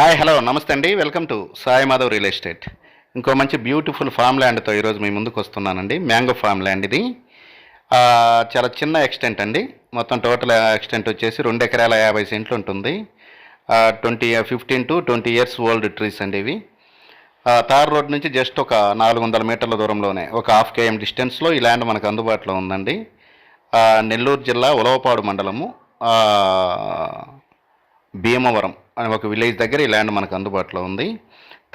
Hi hello నమస్తే అండి. Welcome to Sai Madhav real estate. ఇంకో మంచి బ్యూటిఫుల్ ఫామ్ ల్యాండ్తో ఈరోజు మీ ముందుకు వస్తున్నానండి. మ్యాంగో ఫామ్ ల్యాండ్ ఇది. చాలా చిన్న ఎక్స్టెంట్ అండి. మొత్తం టోటల్ ఎక్స్టెంట్ వచ్చేసి 2 ఎకరాల 50 సెంట్లు ఉంటుంది. 15 to 20 ఇయర్స్ ఓల్డ్ ట్రీస్ అండి ఇవి. తార్ రోడ్ నుంచి జస్ట్ ఒక 400 మీటర్ల దూరంలోనే, ఒక ½ km డిస్టెన్స్లో ఈ ల్యాండ్ మనకు అందుబాటులో ఉందండి. నెల్లూరు జిల్లా ఉలవపాడు మండలము, భీమవరం అనే ఒక విలేజ్ దగ్గర ఈ ల్యాండ్ మనకు అందుబాటులో ఉంది.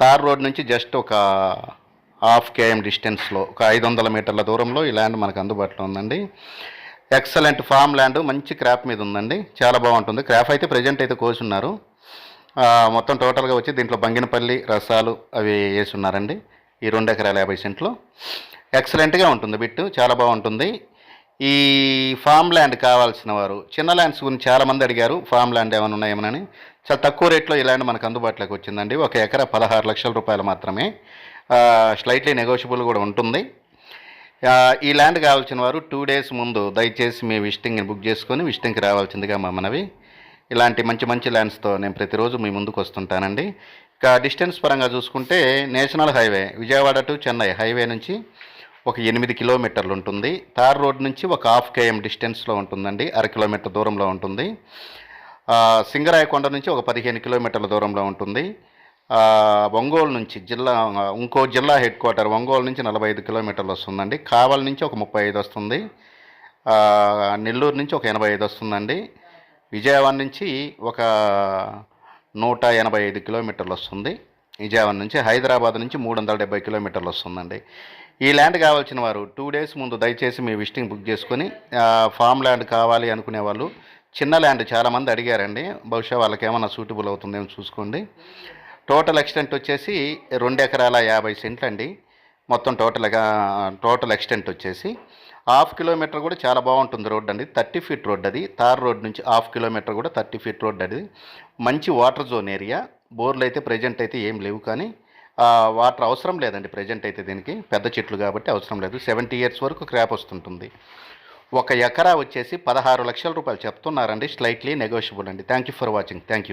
తార్ రోడ్ నుంచి జస్ట్ ఒక ½ km డిస్టెన్స్లో, ఒక 500 మీటర్ల దూరంలో ఈ ల్యాండ్ మనకు అందుబాటులో ఉందండి. ఎక్సలెంట్ ఫామ్ ల్యాండ్, మంచి క్రాప్ మీద ఉందండి. చాలా బాగుంటుంది. క్రాప్ అయితే ప్రజెంట్ అయితే కోసున్నారు. మొత్తం టోటల్గా వచ్చి దీంట్లో బంగినపల్లి రసాలు అవి వేసి ఉన్నారండి. ఈ 2 ఎకరాల 50 సెంట్లు ఎక్సలెంట్గా ఉంటుంది. బిట్టు చాలా బాగుంటుంది. ఈ ఫామ్ ల్యాండ్ కావాల్సిన వారు, చిన్న ల్యాండ్స్ గురించి చాలామంది అడిగారు, ఫామ్ ల్యాండ్ ఏమైనా ఉన్నాయేమోనని. చాలా తక్కువ రేట్లో ఈ ల్యాండ్ మనకు అందుబాటులోకి వచ్చిందండి. 1 ఎకరా 16 లక్షల రూపాయలు మాత్రమే. స్లైట్లీ నెగోషియబుల్ కూడా ఉంటుంది. ఈ ల్యాండ్ కావాల్సిన వారు 2 days ముందు దయచేసి మీ విజిటింగ్ని బుక్ చేసుకొని విజిటింగ్కి రావాల్సిందిగా మా మనవి. ఇలాంటి మంచి మంచి ల్యాండ్స్తో నేను ప్రతిరోజు మీ ముందుకు వస్తుంటానండి. ఇక డిస్టెన్స్ పరంగా చూసుకుంటే national highway Vijayawada to Chennai highway నుంచి ఒక 8 కిలోమీటర్లు ఉంటుంది. తార్ రోడ్ నుంచి ఒక ½ km డిస్టెన్స్లో ఉంటుందండి, 1/2 కిలోమీటర్ దూరంలో ఉంటుంది. సింగరాయకొండ నుంచి ఒక 15 కిలోమీటర్ల దూరంలో ఉంటుంది. ఒంగోలు నుంచి ఇంకో జిల్లా హెడ్ క్వార్టర్ ఒంగోలు నుంచి 45 కిలోమీటర్లు వస్తుందండి. కావలి నుంచి ఒక 35 వస్తుంది. నెల్లూరు నుంచి ఒక 85 వస్తుందండి. విజయవాడ నుంచి ఒక 185 కిలోమీటర్లు వస్తుంది. విజయవాడ నుంచి హైదరాబాద్ నుంచి 370 కిలోమీటర్లు వస్తుందండి. ఈ ల్యాండ్ కావాల్సిన వారు 2 days ముందు దయచేసి మీ విజిటింగ్ బుక్ చేసుకొని, ఫామ్ ల్యాండ్ కావాలి అనుకునే వాళ్ళు, చిన్న ల్యాండ్ చాలామంది అడిగారండి, బహుశా వాళ్ళకి ఏమైనా సూటబుల్ అవుతుందేమో చూసుకోండి. టోటల్ ఎక్స్టెంట్ వచ్చేసి 2 ఎకరాల 50 సెంట్లు అండి. మొత్తం టోటల్ ఎక్స్టెంట్ వచ్చేసి ½ కిలోమీటర్ కూడా చాలా బాగుంటుంది రోడ్ అండి. 30 feet రోడ్ అది. తార్ రోడ్ నుంచి ½ కిలోమీటర్ కూడా 30 feet రోడ్ అది. మంచి వాటర్ జోన్ ఏరియా. బోర్లు అయితే ప్రజెంట్ అయితే ఏం లేవు, కానీ వాటర్ అవసరం లేదండి ప్రజెంట్ అయితే. దీనికి పెద్ద చెట్లు కాబట్టి అవసరం లేదు. 70 years వరకు క్రాప్ వస్తుంటుంది. 1 ఎకరా వచ్చేసి 16 లక్షల రూపాయలు చెప్తున్నారండి. స్లైట్లీ నెగోషియబుల్ అండి. Thank you for watching. Thank you.